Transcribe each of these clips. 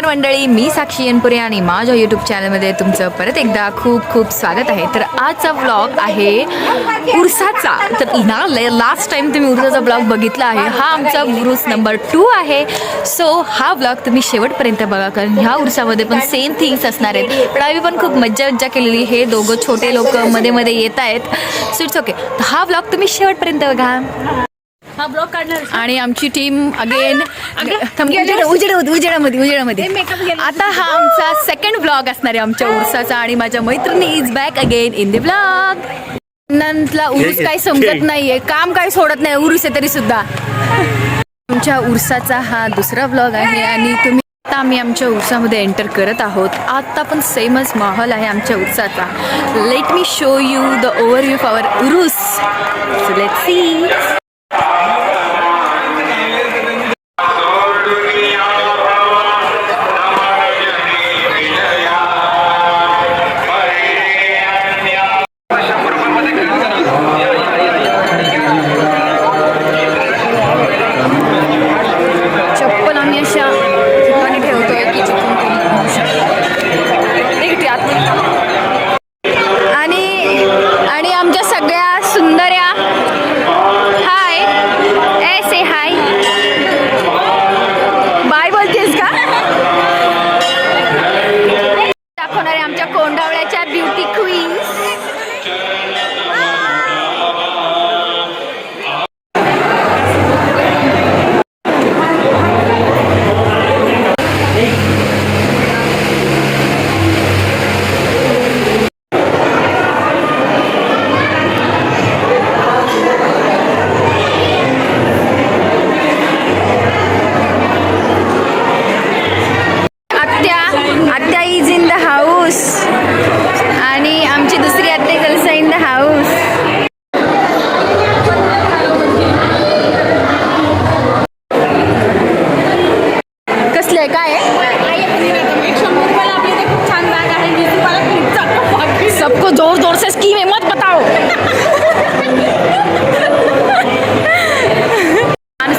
नमस्कार मंडळी, मी साक्षी अनपुरे आणि माझ्या यूट्यूब चॅनलमध्ये तुमचं परत एकदा खूप खूप स्वागत आहे. तर आजचा व्लॉग आहे उर्साचा. तर लास्ट टाइम तुम्ही उर्साचा व्लॉग बघितला आहे. हा आमचा उरूस नंबर 2 आहे. सो हा व्लॉग तुम्ही शेवटपर्यंत बघा, कारण ह्या उर्सामध्ये पण सेम थिंग्स असणार आहेत. पण आम्ही पण खूप मज्जा केलेली. हे दोघं छोटे लोक मध्ये मध्ये येत आहेत. So it's okay. हा व्लॉग तुम्ही शेवटपर्यंत बघा. हा ब्लॉग काढणार आणि आमची टीम अगेन उजेडामध्ये आता हा आमचा सेकंड ब्लॉग असणार आहे आमच्या उर्साचा. आणि माझ्या मैत्रिणी is back again in the blog. नंतला उरूस काही समजत नाहीये, काम काही सोडत नाही उरूस आहे तरी सुद्धा. आमच्या उर्साचा हा दुसरा ब्लॉग आहे. आणि तुम्ही आता आम्ही आमच्या उर्सामध्ये एंटर करत आहोत. आता पण सेमच माहोल आहे आमच्या उर्साचा. Let me show you the overview of our उरूस. So let's see. चप्पल आम्ही अशा ठिकाणी ठेवतोय की जिथून कोणी घेऊ शकतो. आणि आमच्या सगळ्या सुंदर्या हाय ए से हाय बाय बोलतेस का. दाखवणारे आमच्या कोंडावळ्याच्या ब्युटी क्वीन्स. आत्या इज इन द हाऊस. आणि आमची दुसरी आत्या is also in the house. कसले आहे काय खूप छान बॅग आहे. सबको जोर जोर से स्कीम है, मत बताओ.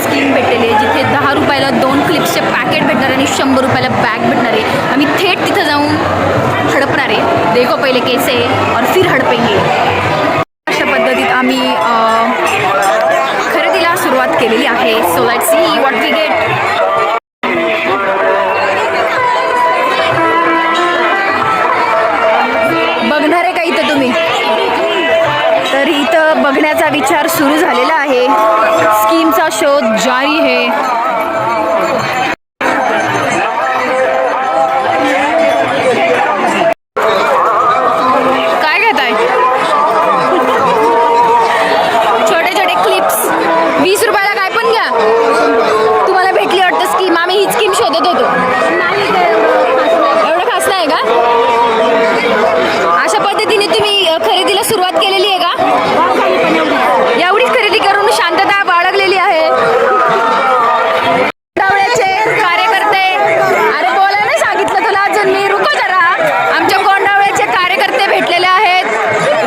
स्कीम भेटलेली आहे जिथे 10 रुपयाला 2 क्लिप्सचे पॅकेट भेटणार आणि 100 रुपयाला बॅग भेटणार आहे. आम्ही थेट तिथं जाऊन हडपणार आहे. देखो पहिले कैसे और फिर हडपेंगे. अशा पद्धतीत आम्ही खरेदीला सुरुवात केलेली आहे. So let's see what we get. बघणार आहे का इथं तुम्ही? तर इथं बघण्याचा विचार सुरू झालेला आहे. स्कीमचा शोध जारी आहे. काय घेताय? छोटे छोटे क्लिप्स 20 रुपयाला काय पण घ्या. तुम्हाला भेटली वाटतं स्कीम. आम्ही ही स्कीम शोधत होतो. एवढं खास नाही का? अशा पद्धतीने तुम्ही खरेदीला सुरुवात केलेली आहे का? एवढीच खरेदी करून शांतता बाळगलेली आहे. कोंडावळ्याचे कार्यकर्ते, अरे बोला नाही सांगितलं तुला अजून मी. रुको जरा. आमच्या कोंडावळ्याचे कार्यकर्ते भेटलेले आहेत.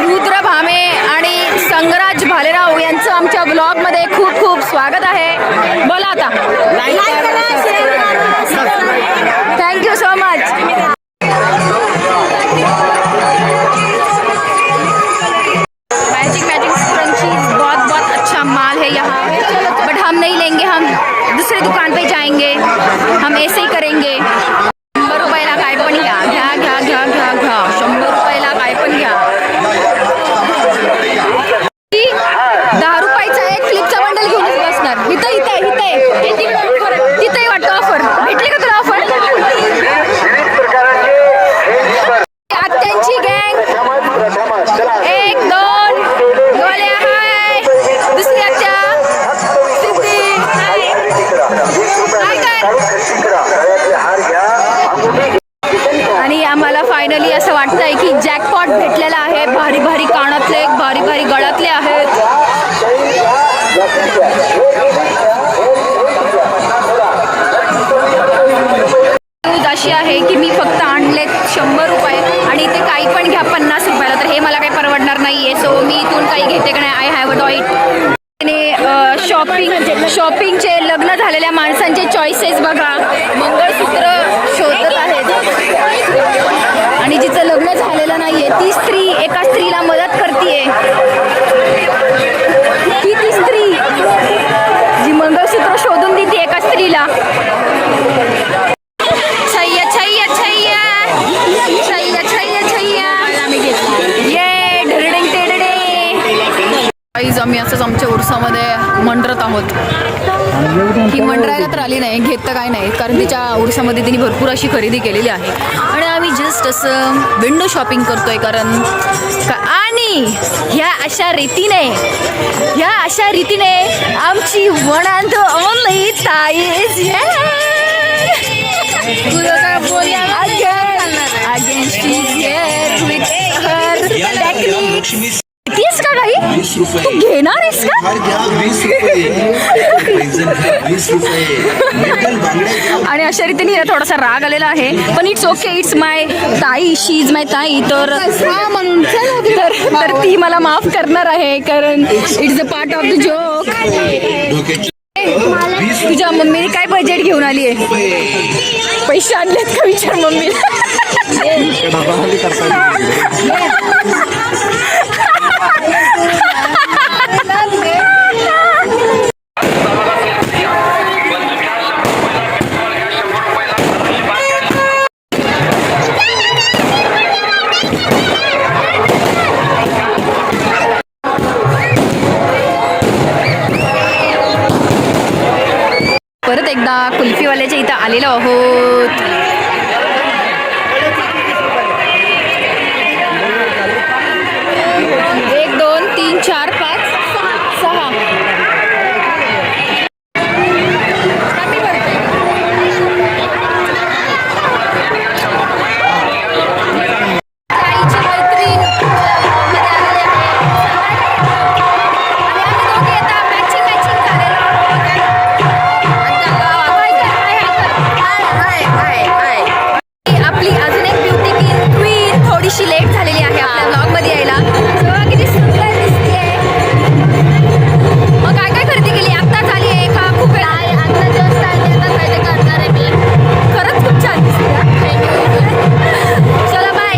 रुद्र भामे आणि संगराज भालेराव यांचं आमच्या ब्लॉगमध्ये खूप खूप स्वागत आहे. बोला आता. Thank you so much. बहुत अच्छा माल है यहाँ. बट हम नहीं लेंगे, हम दूसरे दुकान पे जाएंगे. हम ऐसे ही करेंगे. 100 रुपयाला काय पण घ्या. घ्या घ्या घ्या घ्या घ्या. 100 रुपयाला काय पण घ्या. 10 रुपयाचा एक क्लिपचा बंडल घेऊनच बसणार. इथं तिथंही वाटतं ऑफर. भेटली का तुला ऑफर? आत्यांची गँग 1 2 गोल्या हाय. दुसरी आत्या सिद्धी आणि आम्हाला फायनली असं वाटतंय की जॅकपॉट भेटलेला आहे. भारी भारी कानातले, भारी भारी गळ्यातले आहेत. अशी आहे की मी फक्त आणलेत 100 रुपये आणि ते काही पण घ्या 50 रुपयाला. तर हे मला काही परवडणार नाहीये. सो मी इथून काही घेते का नाही. I have a डॉईट. शॉपिंगचे लग्न झालेल्या माणसांचे चॉईसेस बघा. मंगळसूत्र शोध ती स्त्री एका स्त्रीला मदत करते. ती स्त्री जी मंगळसूत्र शोधून देते एका स्त्रीला. छैया छैया छैया छैया छैया छैया ये ढरडिंग तेडडे. गाईज आम्ही असंच आमच्या उरसामध्ये मंडरत आहोत. ही मंडरायला तर आली नाही, घेत तर काय नाही, कारण तिच्या उरसामध्ये तिने भरपूर अशी खरेदी केलेली आहे आणि आम्ही जस्ट असं विंडो शॉपिंग करतोय. कारण आणि ह्या अशा रीतीने आमची वन अँड ओनली ताई is again she is here with her techniques. तीस का काही 20 रुपये तू घेणार आहेस का? हर घ्या 20 रुपये 20 रुपये. आणि अशा रीतीने हिला थोडासा राग आलेला आहे, पण इट्स ओके, इट्स माय ताई, शी इज माय ताई. तर म्हणून तर ती मला माफ करणार आहे, कारण it's a part of the joke. तुझ्या मम्मीने काय बजेट घेऊन आली आहे? पैसे आणलेत का विचार मम्मीला. परत एकदा कुल्फीवाल्याच्या इथं आलेलो आहोत. एक 2 3 4 5 6 लेट झालेली आहे आपल्या ब्लॉग मध्ये यायला. तेव्हा किती सुंदर दिसते. मग काय काय खरेदी केली? आत्ताच आली आहे का खूप वेळ? आता जस्ट आली, आता खरेदी करणार आहे मी. खरंच खूप छान दिसते. चला बाय.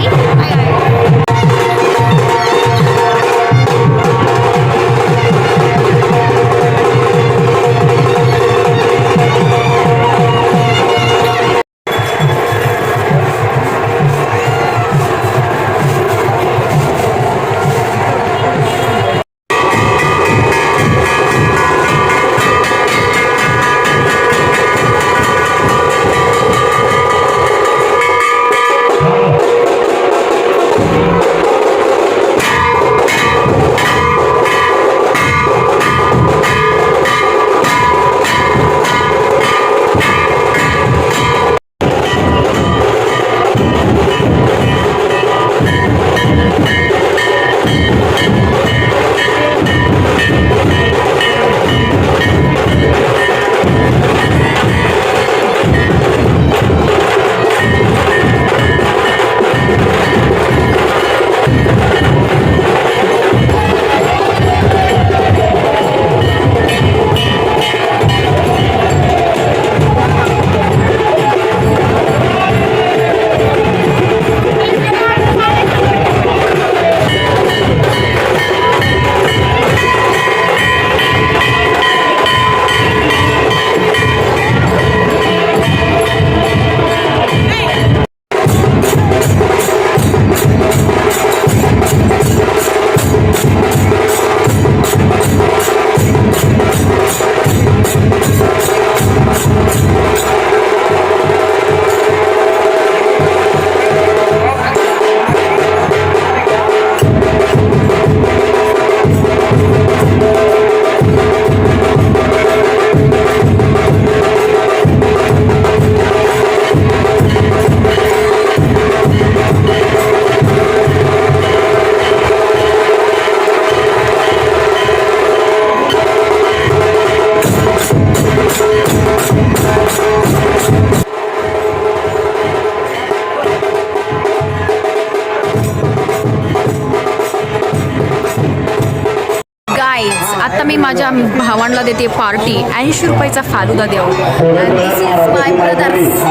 आता मी माझ्या भावांना देते पार्टी. 80 रुपयाचा फालुदा देऊ. दिस इज माय ब्रदर्स.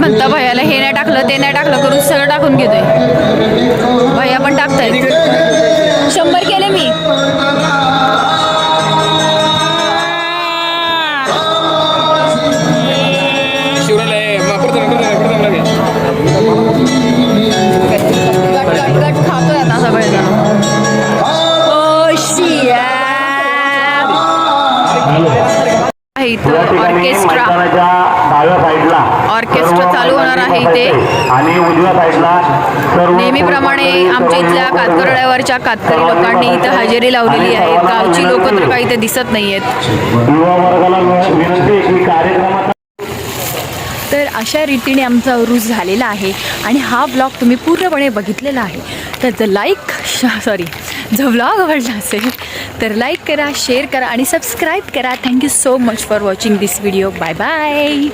म्हणता भैयाला हे नाही टाकलं ते नाही टाकलं करून सगळं टाकून घेतोय. भैया पण टाकतायत. 100 केले मी. गट खातोय आता सगळेजण. इथं ऑर्केस्ट्रा चालू होणार आहे इथे आणि उजव्या साईडला नेहमीप्रमाणे आमच्या इथल्या कातकरड्यावरच्या कातकरी लोकांनी इथं हजेरी लावलेली आहे. गावची लोक तर काही इथे दिसत नाहीयेत. युवा वर्गाला विनंती की कार्यक्रमात तर अशा रीतीने आमचा उरूस झालेला आहे आणि हा ब्लॉग तुम्ही पूर्णपणे बघितलेला आहे. तर जो ब्लॉग आवडला असेल तर लाईक करा, शेअर करा आणि सबस्क्राईब करा. Thank you so much for watching this video. Bye bye.